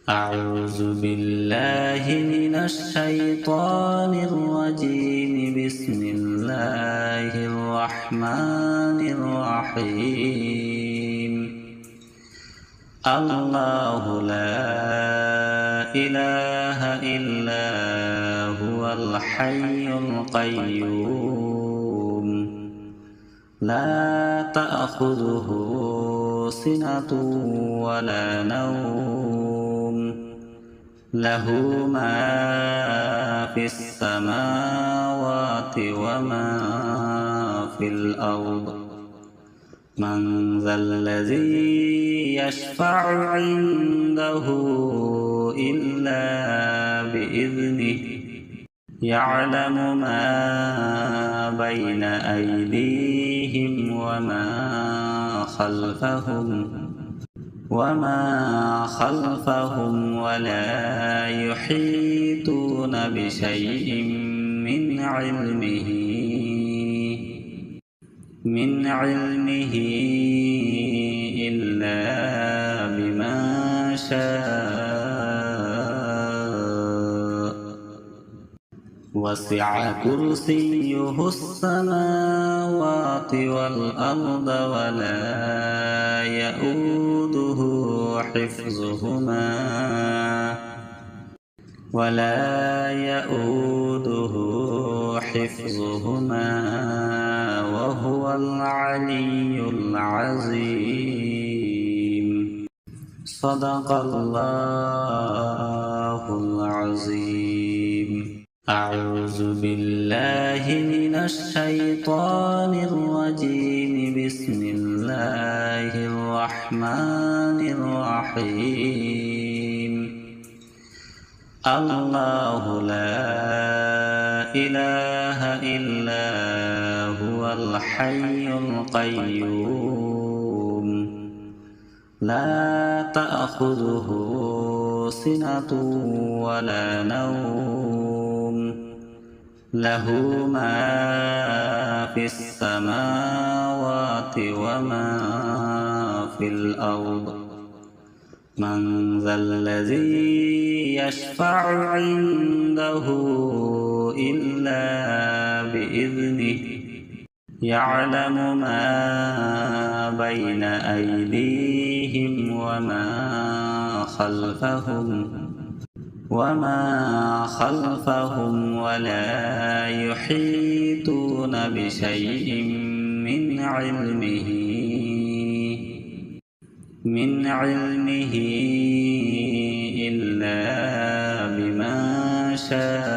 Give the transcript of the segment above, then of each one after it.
أعوذ بالله من الشيطان الرجيم. بسم الله الرحمن الرحيم. الله لا إله إلا هو الحي القيوم لا تأخذه سنة ولا نوم له ما في السماوات وما في الأرض من ذا الذي يشفع عنده إلا بإذنه يعلم ما بين أيديهم وما خلفهم ولا يحيطون بشيء من علمه إلا بما شاء وسع كرسيه السماوات والأرض ولا يؤوده حفظهما وهو العلي العظيم. صدق الله العظيم. أعوذ بالله من الشيطان الرجيم. بسم الله الرحمن الرحيم. الله لا إله إلا هو الحي القيوم لا تأخذه سنة ولا نوم له ما في السماوات وما في الأرض من ذا الذي يشفع عنده إلا بإذنه يعلم ما بين أيديهم وما خلفهم ولا يحيطون بشيء من علمه إلا بما شاء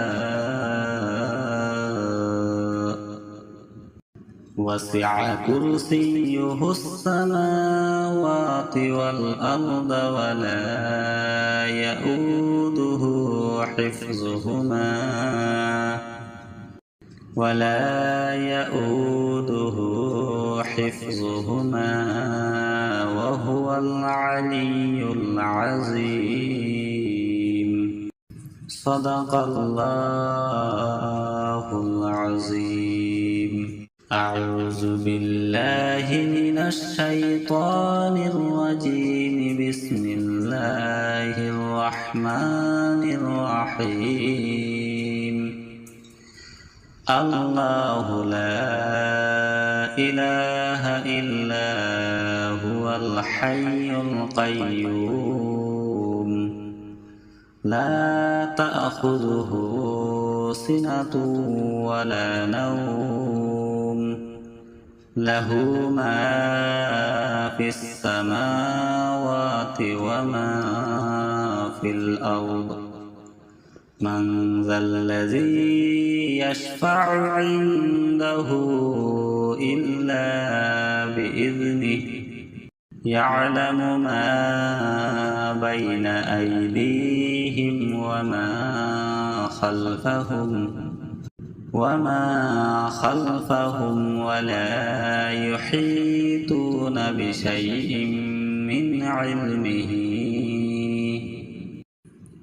وسع كرسيه السماوات والأرض ولا يؤوده حفظهما وهو العلي العظيم. صدق الله العظيم. أعوذ بالله من الشيطان الرجيم. بسم الله الرحمن الرحيم. الله لا إله إلا هو الحي القيوم لا تأخذه سنة ولا نوم له ما في السماوات وما في الأرض من ذا الذي يشفع عنده إلا بإذنه يعلم ما بين أيديهم وما خلفهم ولا يحيطون بشيء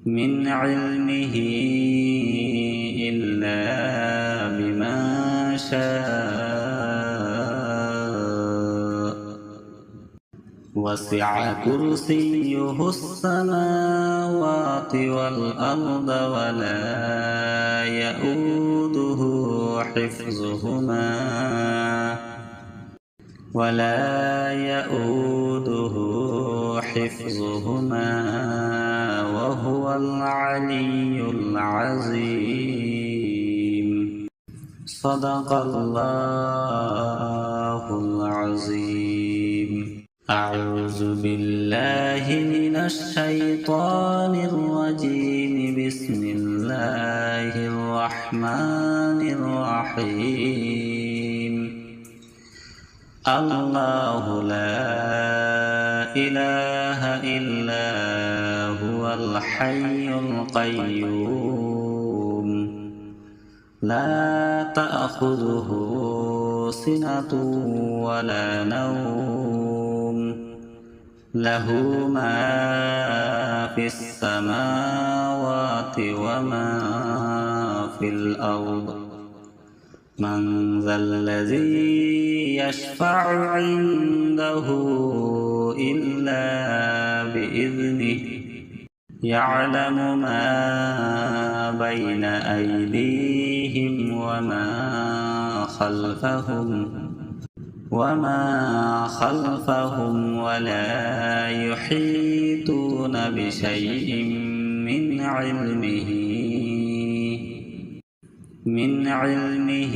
من علمه إلا بما شاء وسع كرسيه السماوات والأرض ولا يؤوده حفظهما وهو العلي العظيم. صدق الله العظيم. أعوذ بالله من الشيطان الرجيم. بسم الله الرحمن الرحيم. الله لا إله إلا هو الحي القيوم لا تأخذه سنة ولا نوم له ما في السماوات وما في الأرض. من ذا الذي يشفع عنده إلا بإذنه يعلم ما بين أيديهم وما خلفهم ولا يحيطون بشيء من علمه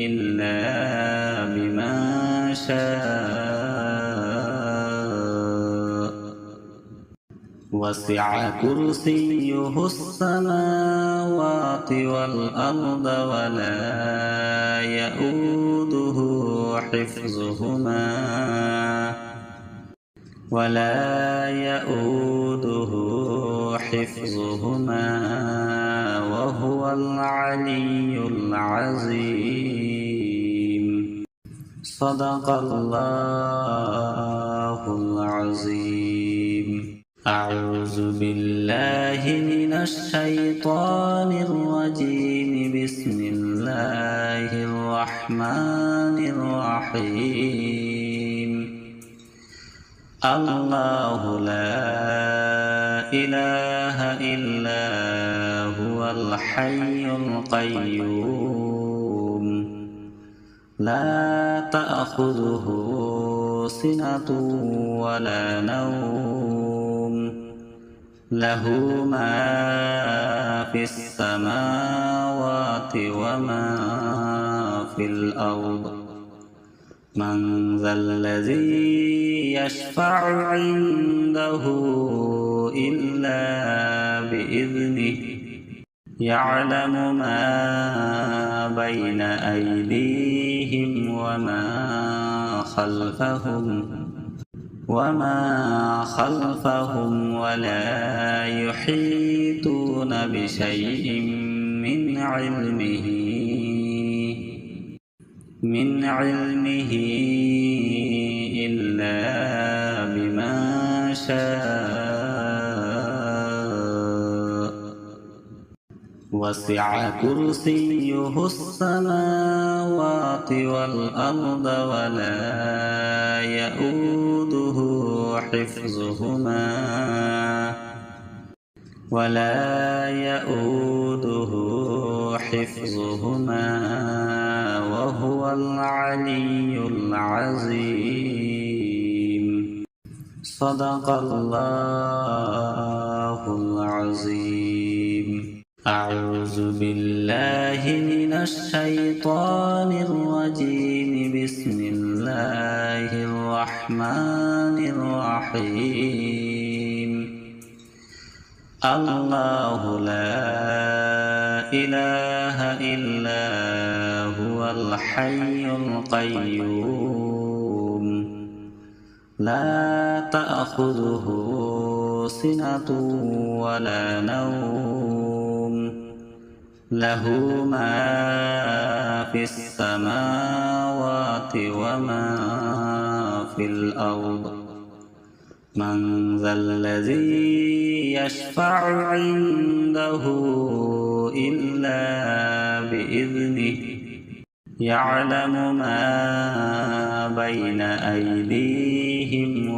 إلا بما شاء. وسع كرسيه السماوات والأرض ولا يؤوده حفظهما وهو العلي العظيم. صدق الله العظيم. أعوذ بالله من الشيطان الرجيم. بسم الله الرحمن الرحيم. الله لا إله إلا هو الحي القيوم لا تأخذه سنة ولا نوم له ما في السماوات وما في الأرض. من ذا الذي يشفع عنده إلا بإذنه يعلم ما بين أيديهم وما خلفهم ولا يحيطون بشيء من علمه إلا بما شاء. وسع كرسيه السماوات والأرض ولا يؤوده حفظهما وهو العلي العظيم. صدق الله العظيم. أعوذ بالله من الشيطان الرجيم. بسم الله الرحمن الرحيم. الله لا إله إلا هو الحي القيوم لا تأخذه سنة ولا نوم له ما في السماوات وما في الأرض. من ذا الذي يشفع عنده إلا بإذنه يعلم ما بين أيديهم أيديهم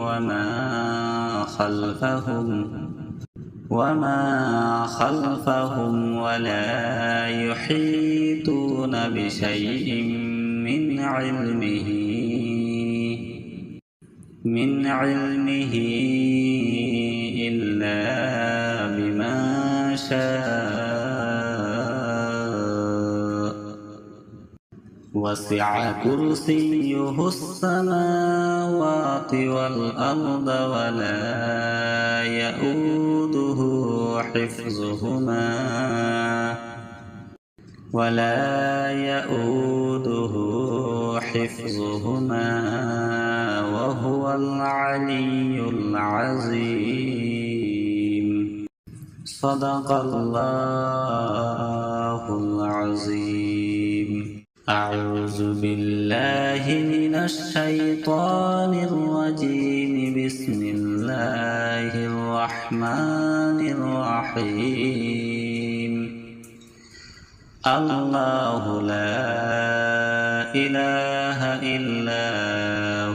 وما خلفهم ولا يحيطون بشيء من علمه إلا بما شاء وسع كرسيه السماوات والأرض ولا يؤوده حفظهما وهو العلي العظيم. صدق الله العظيم. أعوذ بالله من الشيطان الرجيم. بسم الله الرحمن الرحيم. الله لا إله إلا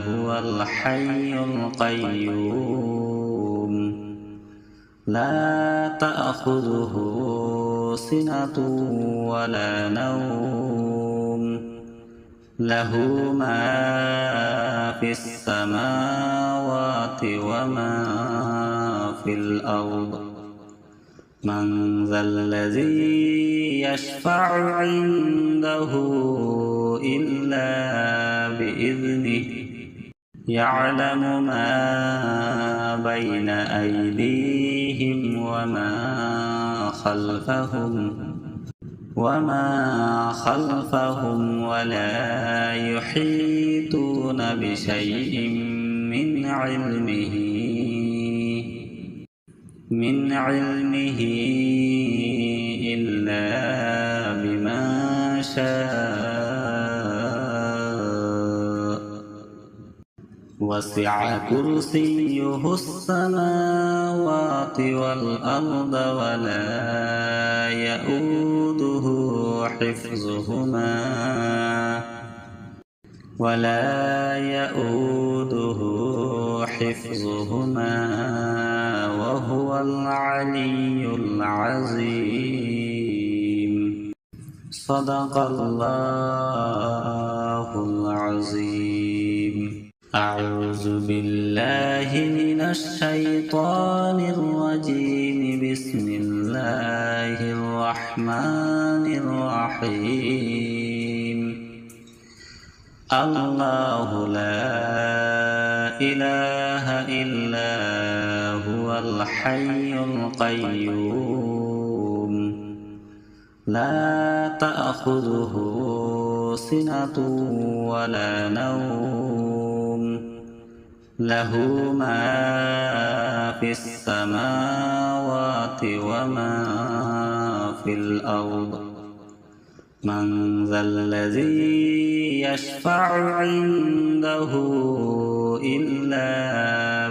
هو الحي القيوم لا تأخذه سنة ولا نوم له ما في السماوات وما في الأرض. من ذا الذي يشفع عنده إلا بإذنه يعلم ما بين أيديهم وما خلفهم ولا يحيطون بشيء من علمه إلا بما شاء وسع كرسيه السماوات والأرض ولا يؤوده حفظهما وهو العلي العظيم. صدق الله العظيم. أعوذ بالله من الشيطان الرجيم. بسم الله الرحمن الرحيم. الله لا إله إلا هو الحي القيوم لا تأخذه سنة ولا نوم له ما في السماوات وما في الأرض. من ذا الذي يشفع عنده إلا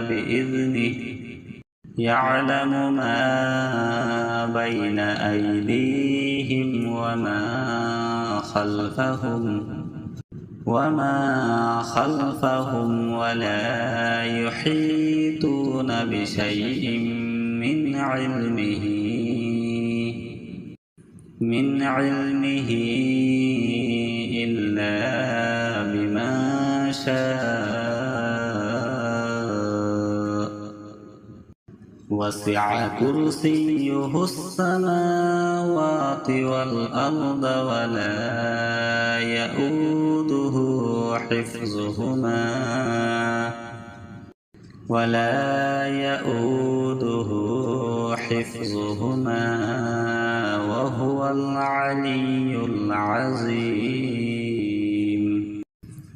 بإذنه يعلم ما بين أيديهم وما خلفهم ولا يحيطون بشيء من علمه إلا بما شاء وسع كرسيه السماوات والأرض ولا يؤوده حفظهما وهو العلي العظيم.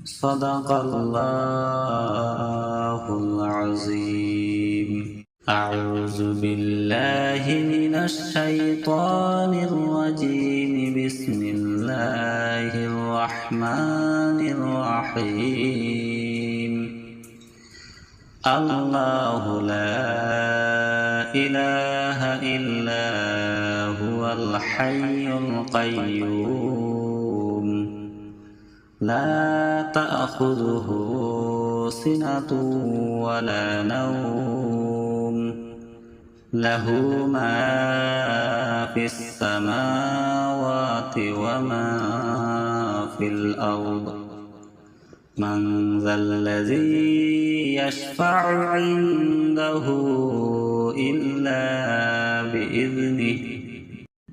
صدق الله العظيم. أعوذ بالله من الشيطان الرجيم. بسم الله الرحمن الرحيم. الله لا إله إلا هو الحي القيوم لا تأخذه سنة ولا نوم له ما في السماوات وما في الأرض من ذا الذي يشفع عنده إلا بإذنه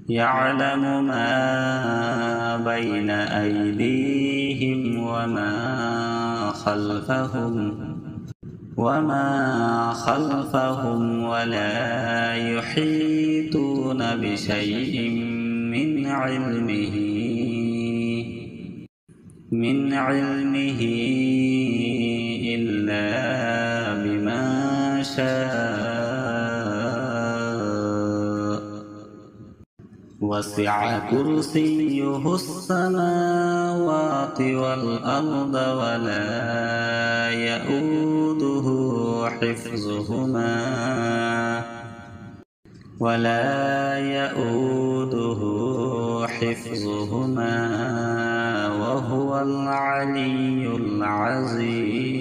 يعلم ما بين أيديهم وما خلفهم ولا يحيطون بشيء من علمه إلا بما شاء وسع كرسيه السماوات والأرض ولا يؤوده حفظهما وهو العلي العظيم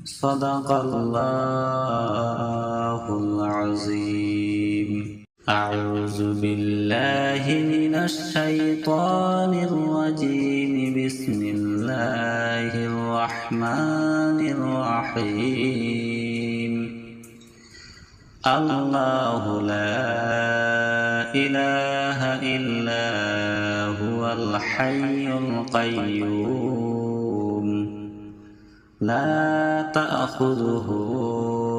صدق الله العظيم أعوذ بالله من الشيطان الرجيم بسم الله الرحمن الرحيم الله لا إله إلا هو الحي القيوم لا تأخذه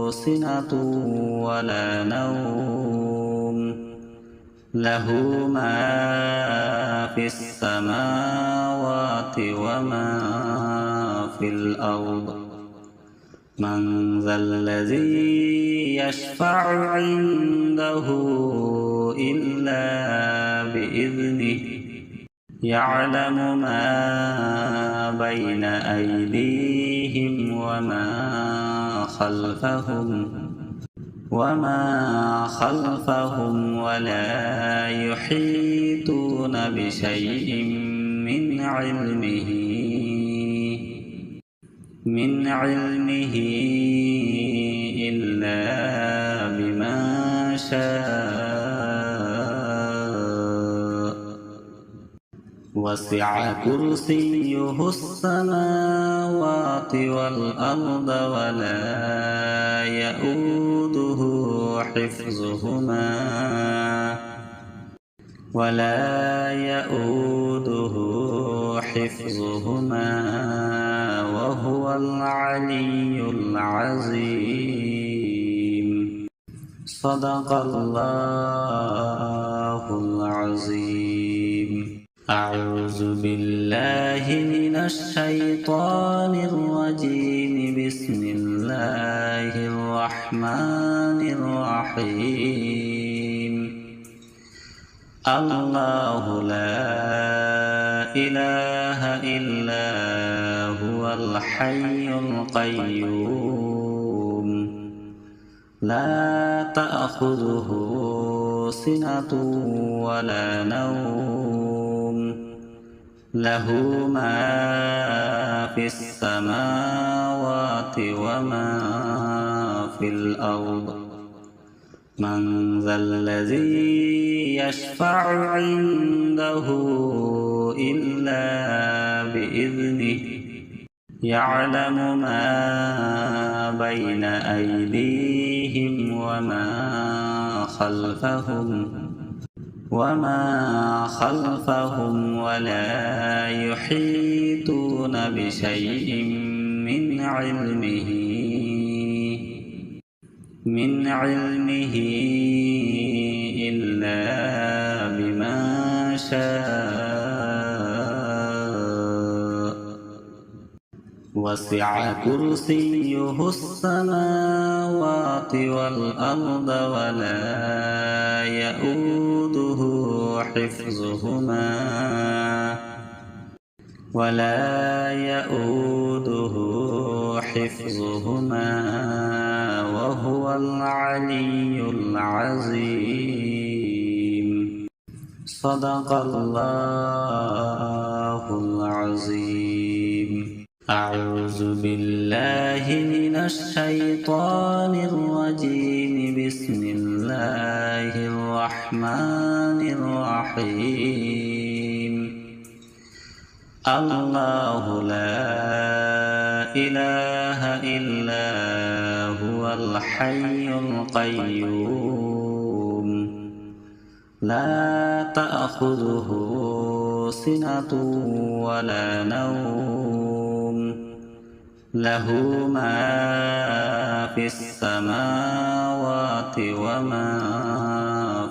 سنة ولا نوم له ما في السماوات وما في الأرض من ذا الذي يشفع عنده إلا بإذنه يعلم ما بين أيديهم وما خلفهم ولا يحيطون بشيء من علمه إلا بما شاء وسع كرسيه السماوات والأرض ولا يؤوده حفظهما وهو العلي العظيم صدق الله العظيم أعوذ بالله من الشيطان الرجيم بسم الله الرحمن الرحيم الله لا إله إلا هو الحي القيوم لا تأخذه سنة ولا نوم له ما في السماوات وما في الأرض من ذا الذي يشفع عنده إلا بإذنه يعلم ما بين أيديهم وما خلفهم ولا يحيطون بشيء من علمه إلا بما شاء وسع كرسيه السماوات والأرض ولا يؤوده حفظهما وهو العلي العظيم صدق الله العظيم أعوذ بالله من الشيطان الرجيم بسم الله الرحمن الرحيم الله لا إله إلا هو الحي القيوم لا تأخذه سنة ولا نوم له ما في السماوات وما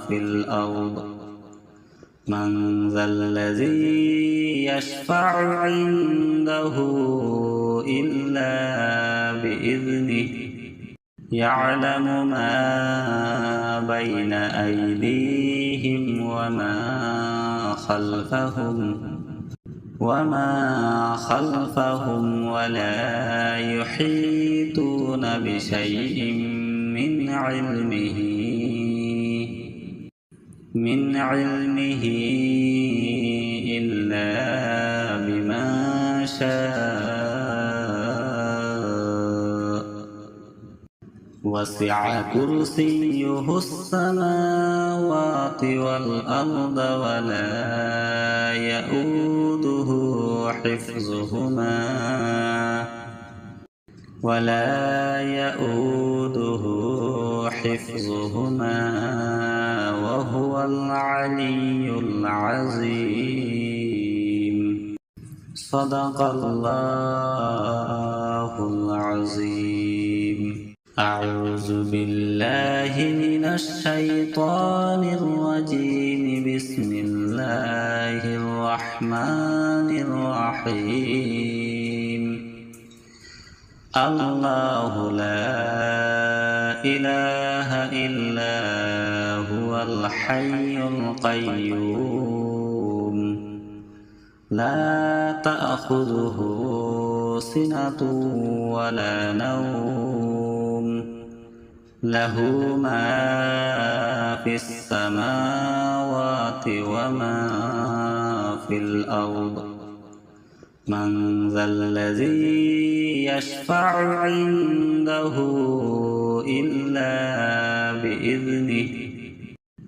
في الأرض من ذا الذي يشفع عنده إلا بإذنه يعلم ما بين أيديهم وما خلفهم ولا يحيطون بشيء من علمه إلا بما شاء وسع كرسيه السماوات والأرض ولا يؤوده حفظهما وهو العلي العظيم صدق الله العظيم أعوذ بالله من الشيطان الرجيم بسم الله الرحمن الرحيم الله لا إله إلا هو الحي القيوم لا تأخذه سنة ولا نوم له ما في السماوات وما في الأرض من ذا الذي يشفع عنده إلا بإذنه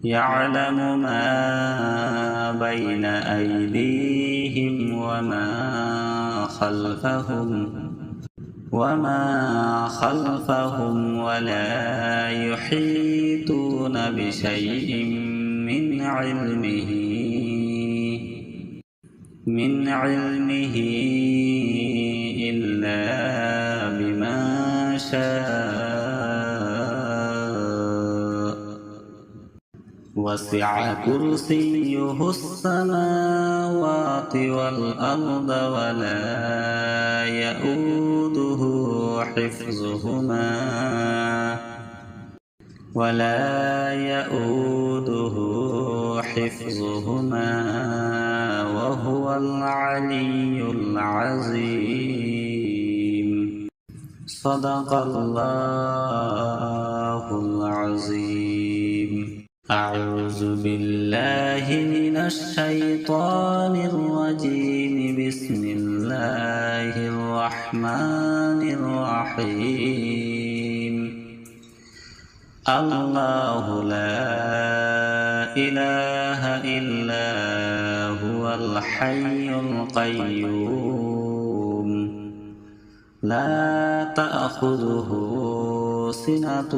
يعلم ما بين أيديهم وما خلفهم ولا يحيطون بشيء من علمه إلا بما شاء وسع كرسيه السماوات والأرض ولا يؤوده حفظهما وهو العلي العظيم صدق الله العظيم أعوذ بالله من الشيطان الرجيم بسم الله الرحمن الرحيم الله لا إله إلا هو الحي القيوم لا تأخذه سنة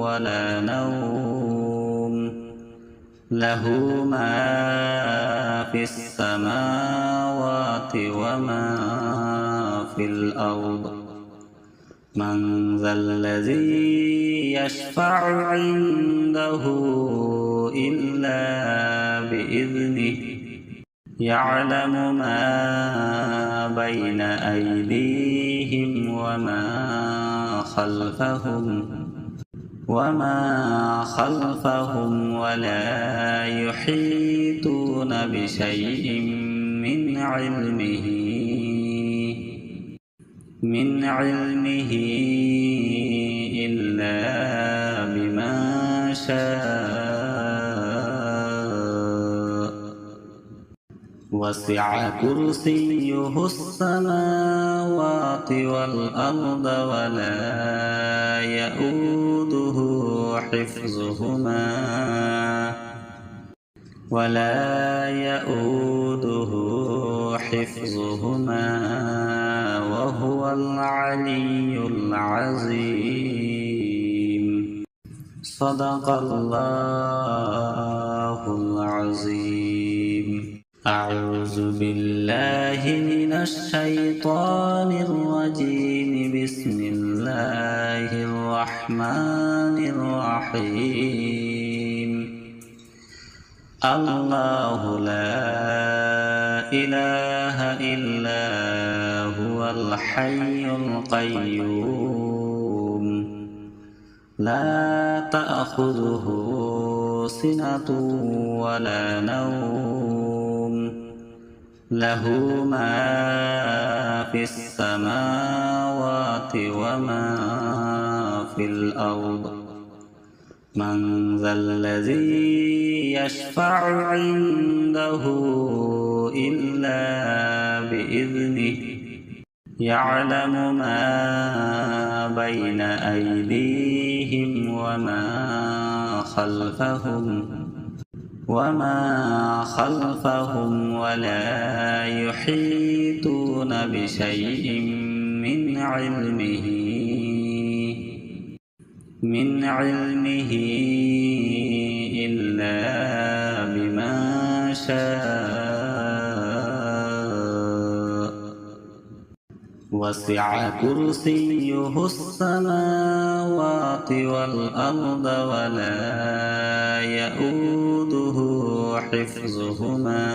ولا نوم له ما في السماوات وما في الأرض من ذا الذي يشفع عنده إلا بإذنه يعلم ما بين أيديهم وما خلفهم ولا يحيطون بشيء من علمه إلا بما شاء وسع كرسيه السماوات السماوات والأرض ولا يؤوده حفظهما وهو العلي العظيم. صدق الله العظيم. أعوذ بالله من الشيطان الرجيم. بسم الله الرحمن الرحيم. الله لا إله إلا هو الحي القيوم لا تأخذه سنة ولا نوم له ما في السماوات وما في الأرض. من ذا الذي يشفع عنده إلا بإذنه يعلم ما بين أيديهم وما خلفهم ولا يحيطون بشيء من علمه إلا بما شاء. وسع كرسيه السماوات والأرض ولا يؤوده حفظهما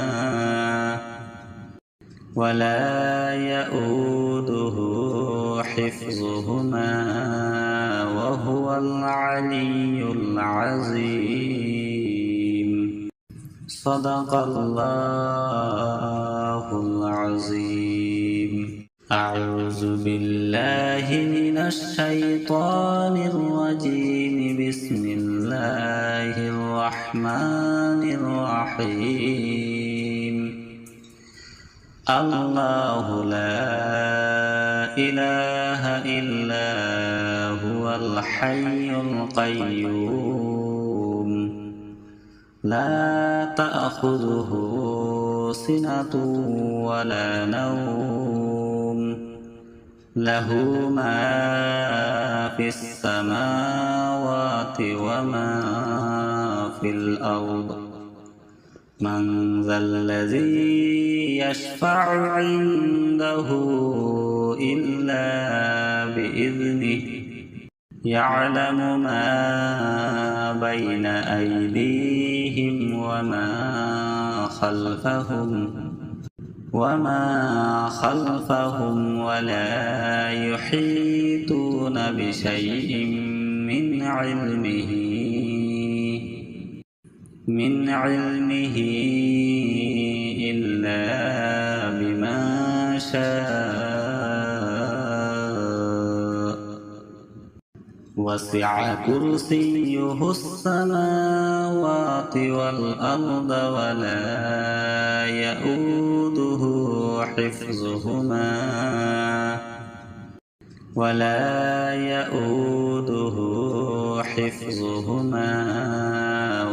وهو العلي العظيم. صدق الله العظيم. أعوذ بالله من الشيطان الرجيم. بسم الله الرحمن الرحيم. الله لا إله إلا هو الحي القيوم لا تأخذه سنة ولا نوم له ما في السماوات وما في الأرض. من ذا الذي يشفع عنده إلا بإذنه يعلم ما بين أيديهم وما خلفهم ولا يحيطون بشيء من علمه إلا بما شاء. وسع كرسيه السماوات والأرض ولا يؤوده حفظهما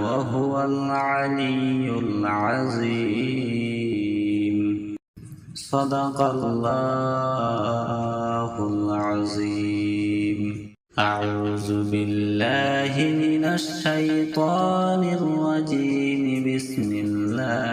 وهو العلي العظيم. صدق الله العظيم. أعوذ بالله من الشيطان الرجيم. بسم الله